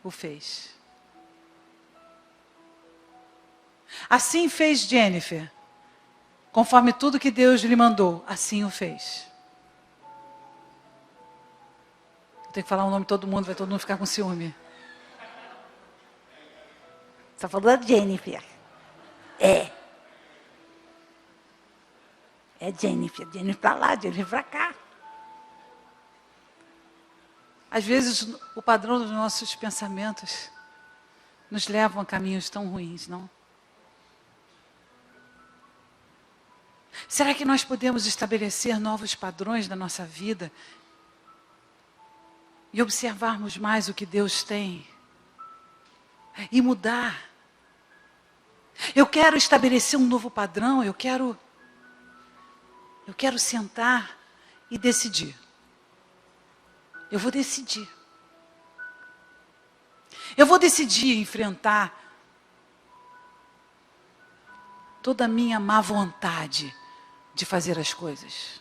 [SPEAKER 1] o fez. Assim fez Jennifer, conforme tudo que Deus lhe mandou. Assim o fez. Eu tenho que falar o nome de todo mundo, vai todo mundo ficar com ciúme. Você está falando da Jennifer. É Jennifer. Jennifer para lá, Jennifer para cá. Às vezes, o padrão dos nossos pensamentos nos levam a caminhos tão ruins, não? Será que nós podemos estabelecer novos padrões na nossa vida e observarmos mais o que Deus tem e mudar? Eu quero estabelecer um novo padrão, eu quero sentar e decidir. Eu vou decidir. Eu vou decidir enfrentar toda a minha má vontade de fazer as coisas.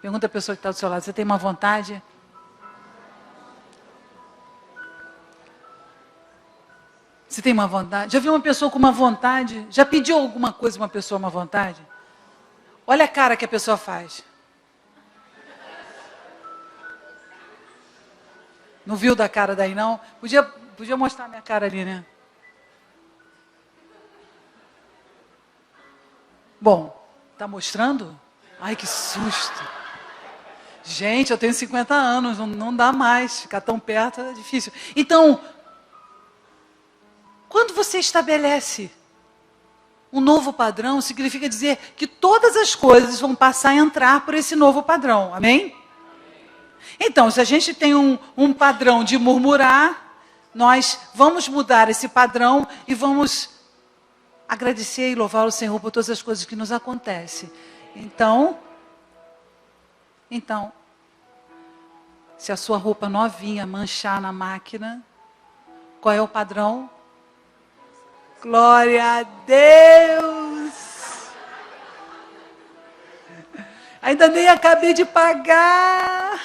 [SPEAKER 1] Pergunta a pessoa que está do seu lado: você tem má vontade? Você tem má vontade? Já viu uma pessoa com má vontade? Já pediu alguma coisa para uma pessoa má vontade? Olha a cara que a pessoa faz. Não viu da cara daí, não? Podia mostrar a minha cara ali, né? Bom, tá mostrando? Ai, que susto. Gente, eu tenho 50 anos, não dá mais. Ficar tão perto é difícil. Então, quando você estabelece um novo padrão, significa dizer que todas as coisas vão passar a entrar por esse novo padrão. Amém? Então, se a gente tem um padrão de murmurar, nós vamos mudar esse padrão e vamos agradecer e louvar o Senhor por todas as coisas que nos acontecem. Então, se a sua roupa novinha manchar na máquina, qual é o padrão? Glória a Deus! Ainda nem acabei de pagar.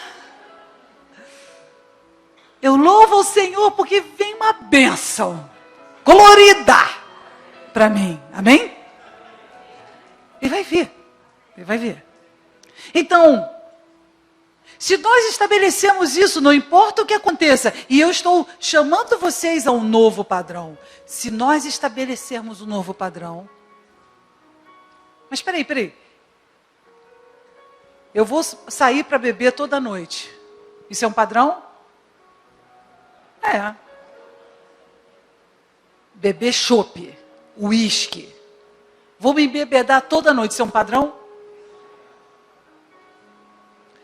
[SPEAKER 1] Eu louvo o Senhor porque vem uma bênção colorida para mim. Amém? E vai vir. E vai vir. Então, se nós estabelecemos isso, não importa o que aconteça, e eu estou chamando vocês a um novo padrão. Se nós estabelecermos um novo padrão. Mas espera aí. Eu vou sair para beber toda noite. Isso é um padrão? É. Beber chopp, uísque. Vou me embebedar toda noite. Isso é um padrão?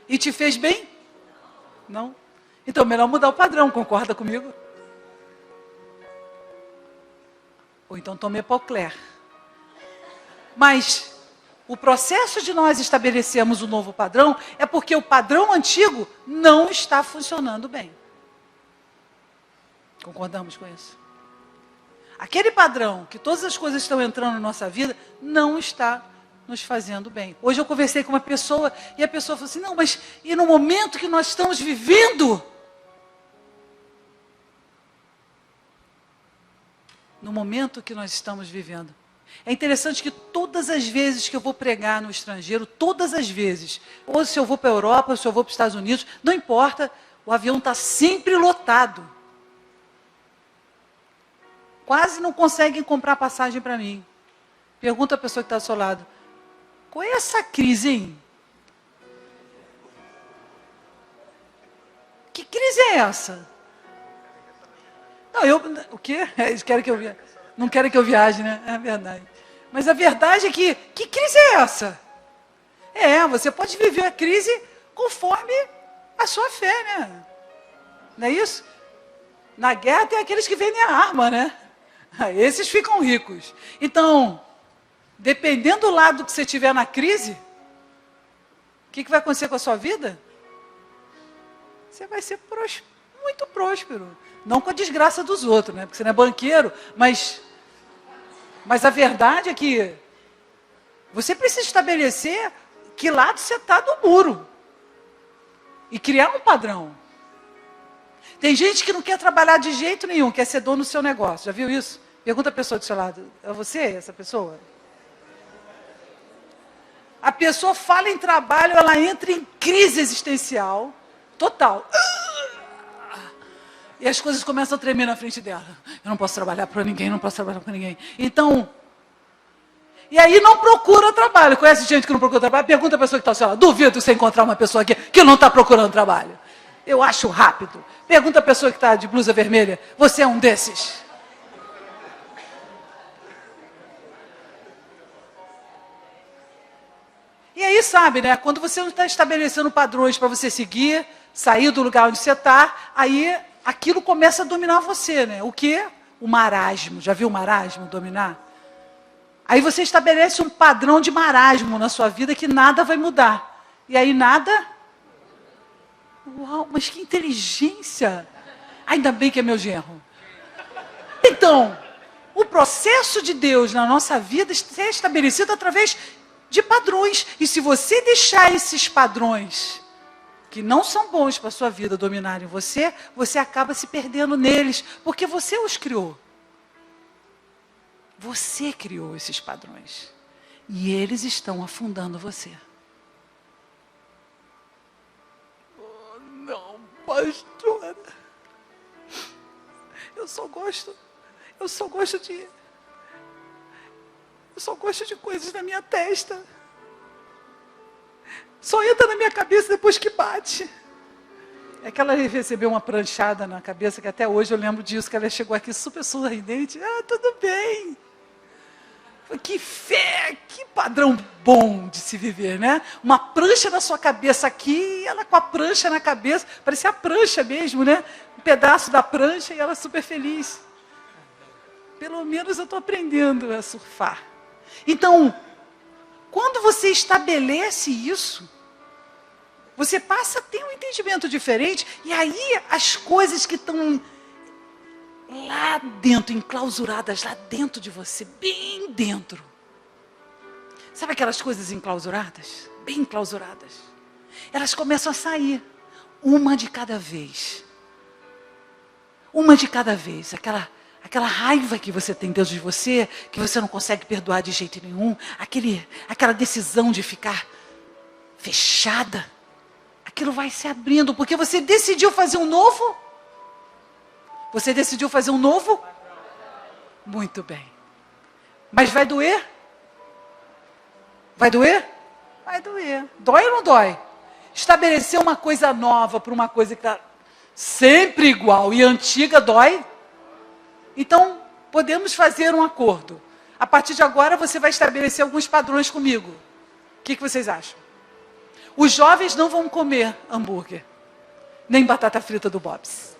[SPEAKER 1] E te fez bem? Não? Então, melhor mudar o padrão, concorda comigo? Ou então tome Epocler. Mas o processo de nós estabelecermos um novo padrão é porque o padrão antigo não está funcionando bem. Concordamos com isso? Aquele padrão que todas as coisas estão entrando na nossa vida não está nos fazendo bem. Hoje eu conversei com uma pessoa e a pessoa falou assim: não, mas e no momento que nós estamos vivendo? No momento que nós estamos vivendo. É interessante que todas as vezes que eu vou pregar no estrangeiro, todas as vezes, ou se eu vou para a Europa, ou se eu vou para os Estados Unidos, não importa, o avião está sempre lotado. Quase não conseguem comprar passagem para mim. Pergunta a pessoa que está do seu lado: qual é essa crise, hein? Que crise é essa? Não, o quê? Eles querem que eu viaje. Não querem que eu viaje, né? É verdade. Mas a verdade é que crise é essa? Você pode viver a crise conforme a sua fé, né? Não é isso? Na guerra tem aqueles que vendem a arma, né? Esses ficam ricos. Então, dependendo do lado que você estiver na crise, o que vai acontecer com a sua vida? Você vai ser muito próspero. Não com a desgraça dos outros, né? Porque você não é banqueiro, mas a verdade é que você precisa estabelecer que lado você está do muro. E criar um padrão. Tem gente que não quer trabalhar de jeito nenhum, quer ser dono do seu negócio. Já viu isso? Pergunta a pessoa do seu lado. É você essa pessoa? A pessoa fala em trabalho, ela entra em crise existencial. Total. E as coisas começam a tremer na frente dela. Eu não posso trabalhar para ninguém, não posso trabalhar para ninguém. Então, e aí não procura trabalho. Conhece gente que não procura trabalho? Pergunta a pessoa que está ao seu lado. Duvido você encontrar uma pessoa aqui que não está procurando trabalho. Eu acho rápido. Pergunta a pessoa que está de blusa vermelha. Você é um desses? E aí, sabe, né? Quando você não está estabelecendo padrões para você seguir, sair do lugar onde você está, aí aquilo começa a dominar você, né? O quê? O marasmo. Já viu o marasmo dominar? Aí você estabelece um padrão de marasmo na sua vida que nada vai mudar. E aí nada... Uau, mas que inteligência! Ainda bem que é meu genro. Então, o processo de Deus na nossa vida é estabelecido através de padrões. E se você deixar esses padrões, que não são bons para a sua vida, dominarem você, você acaba se perdendo neles, porque você os criou. Você criou esses padrões. E eles estão afundando você. Oh, não, pastora. Eu só gosto de coisas na minha testa. Só entra na minha cabeça depois que bate. É que ela recebeu uma pranchada na cabeça, que até hoje eu lembro disso, que ela chegou aqui super sorridente. Ah, tudo bem. Que fé, que padrão bom de se viver, né? Uma prancha na sua cabeça aqui, e ela com a prancha na cabeça, parecia a prancha mesmo, né? Um pedaço da prancha e ela super feliz. Pelo menos eu estou aprendendo a surfar. Então, quando você estabelece isso, você passa a ter um entendimento diferente, e aí as coisas que estão lá dentro, enclausuradas lá dentro de você, bem dentro. Sabe aquelas coisas enclausuradas? Bem enclausuradas. Elas começam a sair, uma de cada vez. Uma de cada vez. Aquela raiva que você tem dentro de você, que você não consegue perdoar de jeito nenhum, aquela decisão de ficar fechada, aquilo vai se abrindo, porque você decidiu fazer um novo. Você decidiu fazer um novo? Muito bem. Mas vai doer? Vai doer? Vai doer. Dói ou não dói? Estabelecer uma coisa nova para uma coisa que está sempre igual e antiga dói? Então, podemos fazer um acordo. A partir de agora, você vai estabelecer alguns padrões comigo. O que vocês acham? Os jovens não vão comer hambúrguer, nem batata frita do Bob's.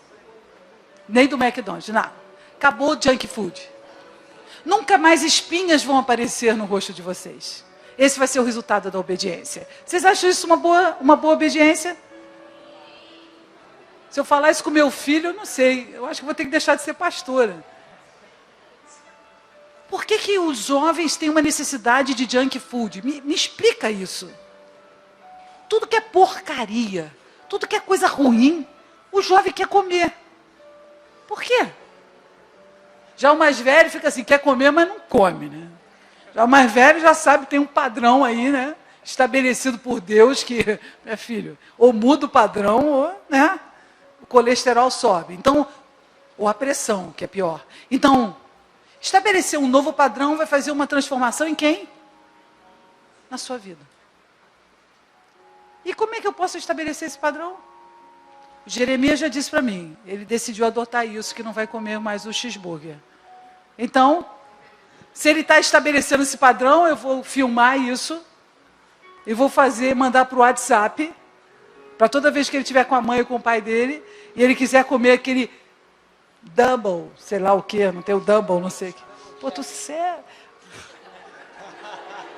[SPEAKER 1] Nem do McDonald's, nada. Acabou o junk food. Nunca mais espinhas vão aparecer no rosto de vocês. Esse vai ser o resultado da obediência. Vocês acham isso uma boa obediência? Se eu falar isso com meu filho, eu não sei. Eu acho que vou ter que deixar de ser pastora. Por que os jovens têm uma necessidade de junk food? Me explica isso. Tudo que é porcaria, tudo que é coisa ruim, o jovem quer comer. Por quê? Já o mais velho fica assim, quer comer, mas não come, né? Já o mais velho já sabe, tem um padrão aí, né? Estabelecido por Deus que, meu filho, ou muda o padrão, ou, né? O colesterol sobe. Então, ou a pressão, que é pior. Então, estabelecer um novo padrão vai fazer uma transformação em quem? Na sua vida. E como é que eu posso estabelecer esse padrão? Jeremias já disse para mim, ele decidiu adotar isso, que não vai comer mais o cheeseburger. Então, se ele está estabelecendo esse padrão, eu vou filmar isso, e vou mandar para o WhatsApp, para toda vez que ele estiver com a mãe ou com o pai dele, e ele quiser comer aquele double, sei lá o que, não tem o double, não sei o que. Pô,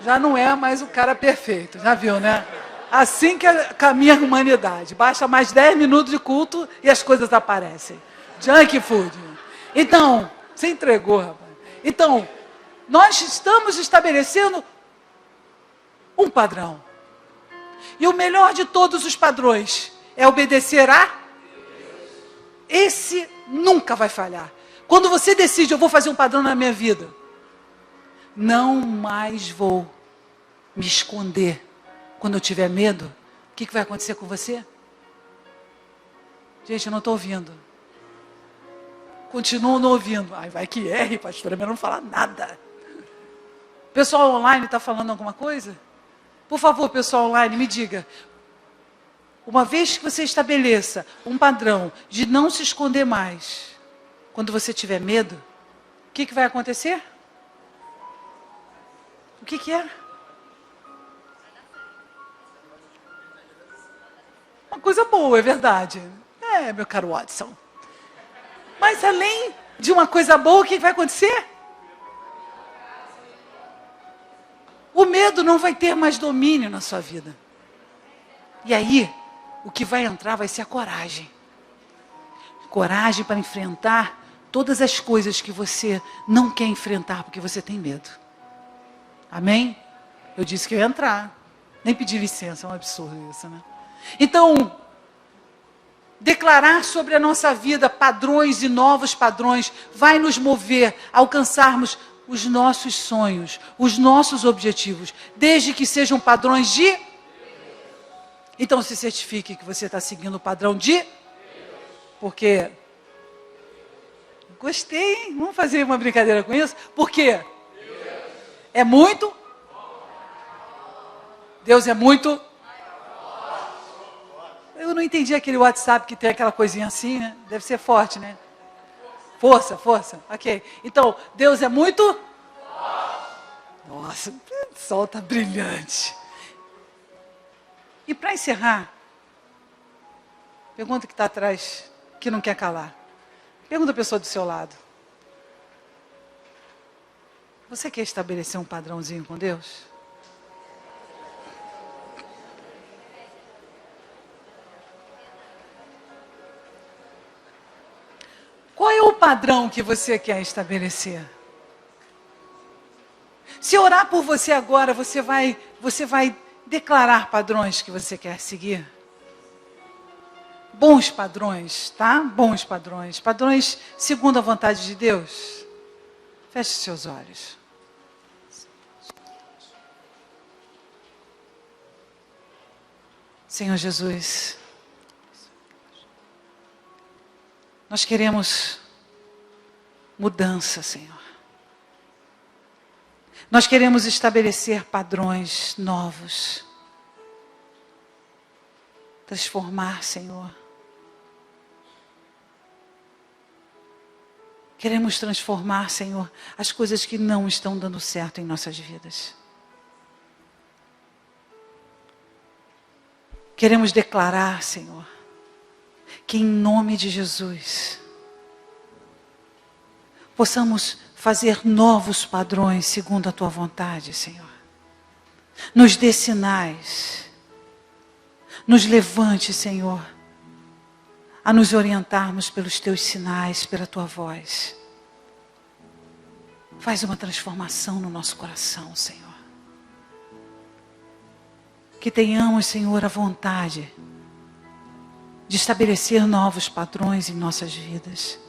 [SPEAKER 1] já não é mais o cara perfeito, já viu, né? Assim que caminha a humanidade. Basta mais 10 minutos de culto e as coisas aparecem. Junk food. Então, você entregou, rapaz. Então, nós estamos estabelecendo um padrão. E o melhor de todos os padrões é obedecer a... Esse nunca vai falhar. Quando você decide, eu vou fazer um padrão na minha vida, não mais vou me esconder. Quando eu tiver medo, o que vai acontecer com você? Gente, eu não estou ouvindo. Continuo não ouvindo. Ai, vai que erre, pastora, mas não fala nada. Pessoal online está falando alguma coisa? Por favor, pessoal online, me diga. Uma vez que você estabeleça um padrão de não se esconder mais, quando você tiver medo, o que vai acontecer? O que é? Uma coisa boa, é verdade. É, meu caro Watson. Mas além de uma coisa boa, o que vai acontecer? O medo não vai ter mais domínio na sua vida. E aí, o que vai entrar vai ser a coragem. Coragem para enfrentar todas as coisas que você não quer enfrentar porque você tem medo. Amém? Eu disse que eu ia entrar. Nem pedir licença, é um absurdo isso, né? Então, declarar sobre a nossa vida padrões e novos padrões vai nos mover a alcançarmos os nossos sonhos, os nossos objetivos, desde que sejam padrões de... Então se certifique que você está seguindo o padrão de... Porque... Gostei, hein? Vamos fazer uma brincadeira com isso? Por quê? É muito... Deus é muito... Eu não entendi aquele WhatsApp que tem aquela coisinha assim, né? Deve ser forte, né? Força, força. Ok. Então, Deus é muito... Nossa, o sol está brilhante. E para encerrar, pergunta que está atrás, que não quer calar. Pergunta a pessoa do seu lado. Você quer estabelecer um padrãozinho com Deus? Qual é o padrão que você quer estabelecer? Se orar por você agora, você vai declarar padrões que você quer seguir. Bons padrões, tá? Bons padrões. Padrões segundo a vontade de Deus. Feche seus olhos. Senhor Jesus, nós queremos mudança, Senhor. Nós queremos estabelecer padrões novos. Transformar, Senhor. Queremos transformar, Senhor, as coisas que não estão dando certo em nossas vidas. Queremos declarar, Senhor, que em nome de Jesus, possamos fazer novos padrões segundo a Tua vontade, Senhor. Nos dê sinais. Nos levante, Senhor, a nos orientarmos pelos Teus sinais, pela Tua voz. Faz uma transformação no nosso coração, Senhor. Que tenhamos, Senhor, a vontade de estabelecer novos padrões em nossas vidas.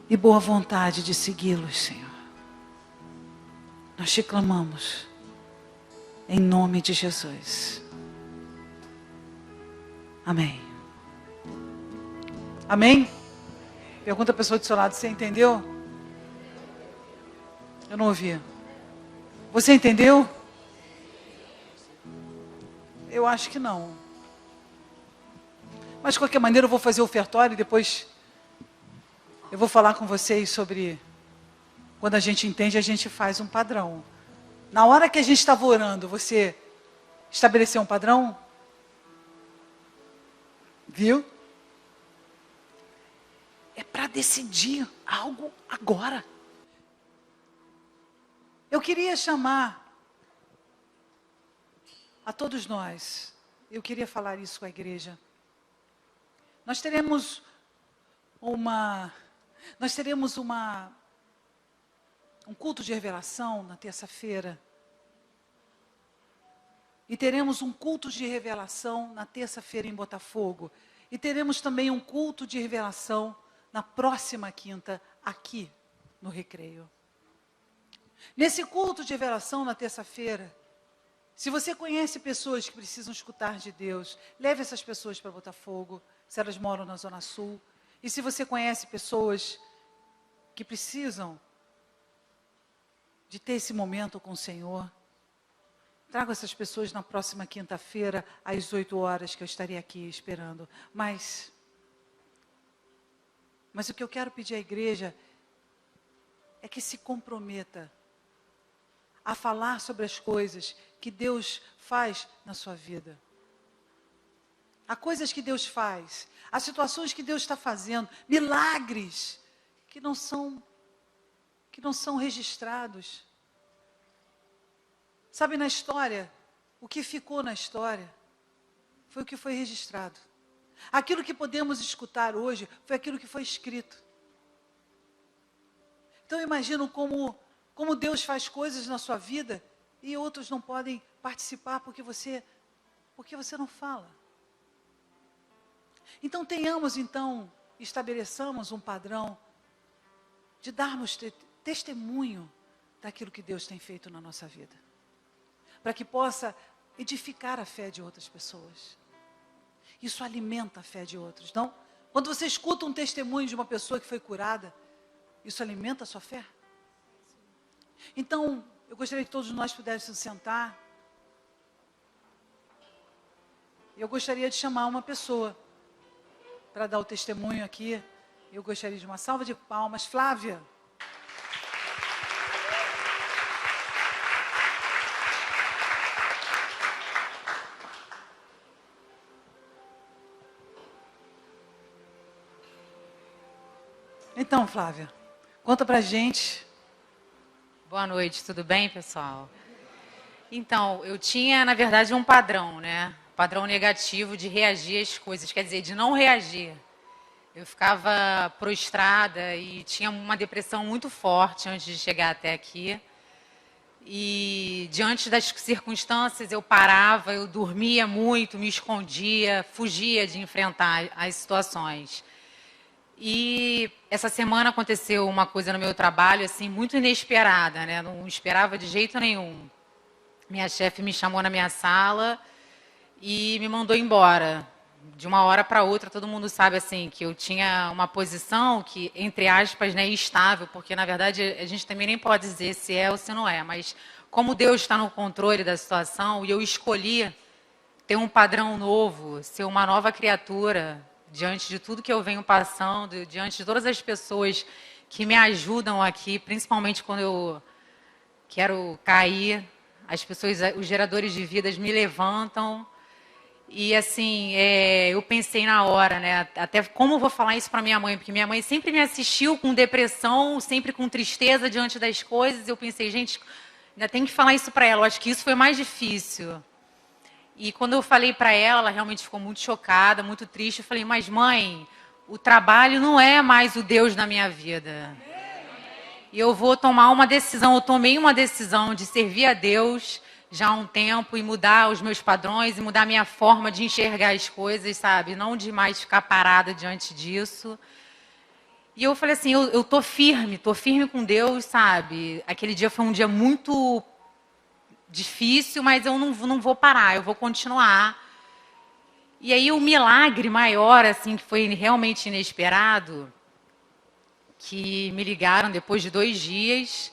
[SPEAKER 1] E boa vontade de segui-los, Senhor. Nós te clamamos, em nome de Jesus. Amém. Amém? Pergunta a pessoa do seu lado, você entendeu? Eu não ouvi. Você entendeu? Eu acho que não. Mas de qualquer maneira eu vou fazer o ofertório e depois eu vou falar com vocês sobre quando a gente entende, a gente faz um padrão. Na hora que a gente estava orando, você estabeleceu um padrão? Viu? É para decidir algo agora. Eu queria chamar a todos nós, eu queria falar isso com a igreja. Nós teremos um culto de revelação na terça-feira. E teremos um culto de revelação na terça-feira em Botafogo. E teremos também um culto de revelação na próxima quinta, aqui no Recreio. Nesse culto de revelação na terça-feira, se você conhece pessoas que precisam escutar de Deus, leve essas pessoas para Botafogo, se elas moram na Zona Sul. E se você conhece pessoas que precisam de ter esse momento com o Senhor, traga essas pessoas na próxima quinta-feira, às 8 horas, que eu estarei aqui esperando. Mas o que eu quero pedir à igreja é que se comprometa a falar sobre as coisas que Deus faz na sua vida. Há coisas que Deus faz, há situações que Deus está fazendo, milagres que não são registrados. Sabe, na história, o que ficou na história foi o que foi registrado. Aquilo que podemos escutar hoje foi aquilo que foi escrito. Então eu imagino como Deus faz coisas na sua vida e outros não podem participar porque você não fala. Então estabeleçamos um padrão de darmos testemunho daquilo que Deus tem feito na nossa vida, para que possa edificar a fé de outras pessoas. Isso alimenta a fé de outros, não? Quando você escuta um testemunho de uma pessoa que foi curada, isso alimenta a sua fé? Então, eu gostaria que todos nós pudéssemos sentar. Eu gostaria de chamar uma pessoa para dar o testemunho aqui. Eu gostaria de uma salva de palmas. Flávia. Então, Flávia, conta pra gente.
[SPEAKER 4] Boa noite, tudo bem, pessoal? Então, eu tinha, na verdade, um padrão, né? Padrão negativo de reagir às coisas, quer dizer, de não reagir. Eu ficava prostrada e tinha uma depressão muito forte antes de chegar até aqui. E, diante das circunstâncias, eu parava, eu dormia muito, me escondia, fugia de enfrentar as situações. E essa semana aconteceu uma coisa no meu trabalho, assim, muito inesperada, né? Não esperava de jeito nenhum. Minha chefe me chamou na minha sala e me mandou embora. De uma hora para outra, todo mundo sabe, assim, que eu tinha uma posição que, entre aspas, né, estável, porque, na verdade, a gente também nem pode dizer se é ou se não é, mas como Deus está no controle da situação e eu escolhi ter um padrão novo, ser uma nova criatura, diante de tudo que eu venho passando, diante de todas as pessoas que me ajudam aqui, principalmente quando eu quero cair, as pessoas, os geradores de vidas me levantam. E assim, eu pensei na hora, né, até como eu vou falar isso para minha mãe, porque minha mãe sempre me assistiu com depressão, sempre com tristeza diante das coisas. Eu pensei, gente, ainda tem que falar isso para ela, eu acho que isso foi mais difícil. E quando eu falei para ela, ela realmente ficou muito chocada, muito triste. Eu falei, mas mãe, o trabalho não é mais o Deus na minha vida. E eu vou tomar uma decisão, eu tomei uma decisão de servir a Deus já há um tempo e mudar os meus padrões e mudar a minha forma de enxergar as coisas, sabe? Não de mais ficar parada diante disso. E eu falei assim, eu tô firme com Deus, sabe? Aquele dia foi um dia muito difícil, mas eu não vou parar, eu vou continuar. E aí o milagre maior, assim, que foi realmente inesperado, que me ligaram depois de 2 dias.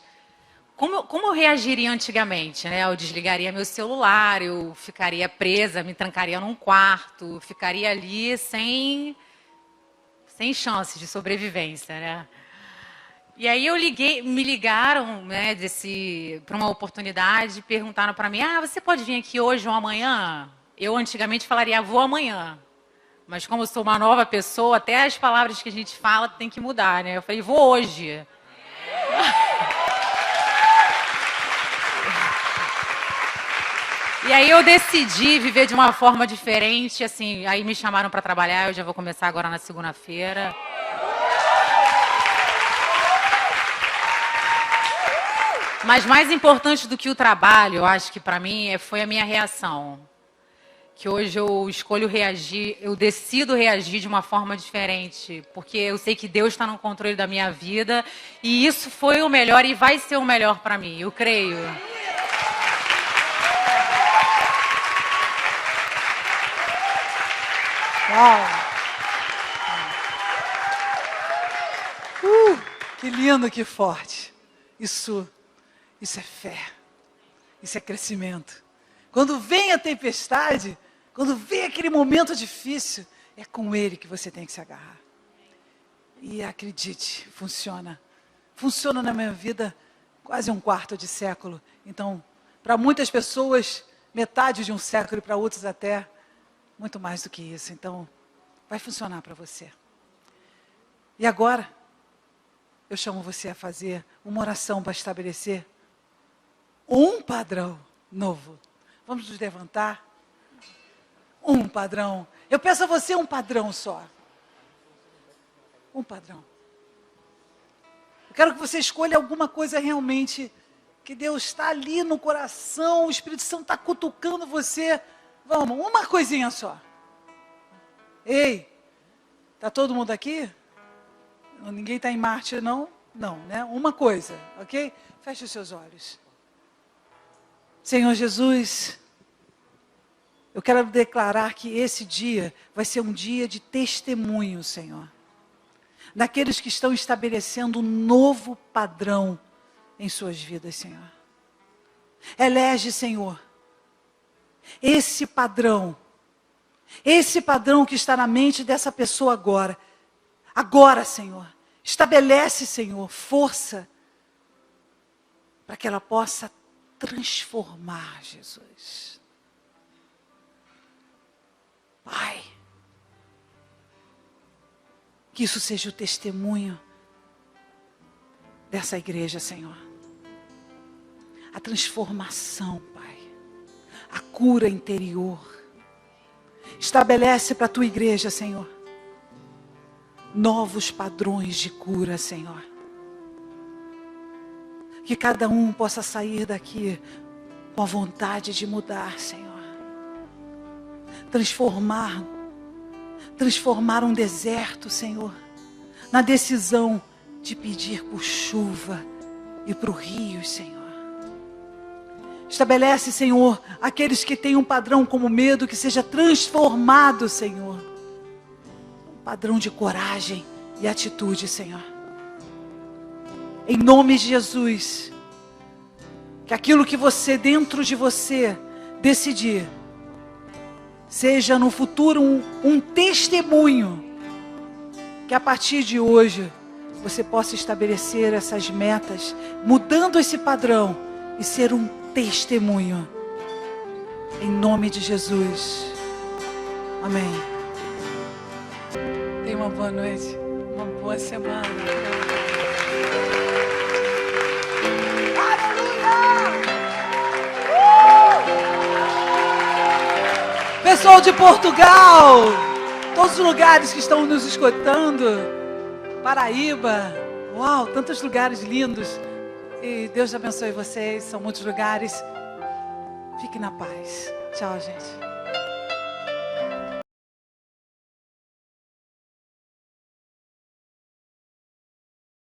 [SPEAKER 4] Como eu reagiria antigamente, né? Eu desligaria meu celular, eu ficaria presa, me trancaria num quarto, ficaria ali sem chance de sobrevivência, né? E aí me ligaram, né, para uma oportunidade, perguntaram para mim, você pode vir aqui hoje ou amanhã? Eu antigamente falaria, vou amanhã. Mas como eu sou uma nova pessoa, até as palavras que a gente fala tem que mudar, né? Eu falei, vou hoje. E E aí eu decidi viver de uma forma diferente, assim, aí me chamaram para trabalhar, eu já vou começar agora na segunda-feira. Mas mais importante do que o trabalho, eu acho que para mim foi a minha reação. Que hoje eu escolho reagir, eu decido reagir de uma forma diferente, porque eu sei que Deus está no controle da minha vida e isso foi o melhor e vai ser o melhor para mim, eu creio.
[SPEAKER 1] Uau! Que lindo, que forte. Isso é fé. Isso é crescimento. Quando vem a tempestade, quando vem aquele momento difícil, é com Ele que você tem que se agarrar. E acredite, funciona. Funciona na minha vida quase um quarto de século. Então, para muitas pessoas, metade de um século e para outros até muito mais do que isso. Então, vai funcionar para você. E agora, eu chamo você a fazer uma oração para estabelecer um padrão novo. Vamos nos levantar. Um padrão. Eu peço a você um padrão só. Um padrão. Eu quero que você escolha alguma coisa realmente que Deus está ali no coração, o Espírito Santo está cutucando você. Vamos, uma coisinha só. Ei, está todo mundo aqui? Ninguém está em Marte, não? Não, né? Uma coisa, ok? Feche os seus olhos. Senhor Jesus, eu quero declarar que esse dia vai ser um dia de testemunho, Senhor. Daqueles que estão estabelecendo um novo padrão em suas vidas, Senhor. Elege, Senhor, esse padrão que está na mente dessa pessoa agora. Agora, Senhor, estabelece, Senhor, força para que ela possa transformar, Jesus. Pai, que isso seja o testemunho dessa igreja, Senhor. A transformação, Pai. A cura interior. Estabelece para a tua igreja, Senhor, novos padrões de cura, Senhor. Que cada um possa sair daqui com a vontade de mudar, Senhor. Transformar um deserto, Senhor, na decisão de pedir por chuva e por rios, Senhor. Estabelece, Senhor, aqueles que têm um padrão como medo, que seja transformado, Senhor. Um padrão de coragem e atitude, Senhor. Em nome de Jesus, que aquilo que você, dentro de você, decidir, seja no futuro um testemunho, que a partir de hoje, você possa estabelecer essas metas, mudando esse padrão e ser um testemunho. Em nome de Jesus. Amém. Tenha uma boa noite, uma boa semana. Pessoal de Portugal, todos os lugares que estão nos escutando, Paraíba, uau, tantos lugares lindos. E Deus abençoe vocês, são muitos lugares. Fique na paz. Tchau, gente.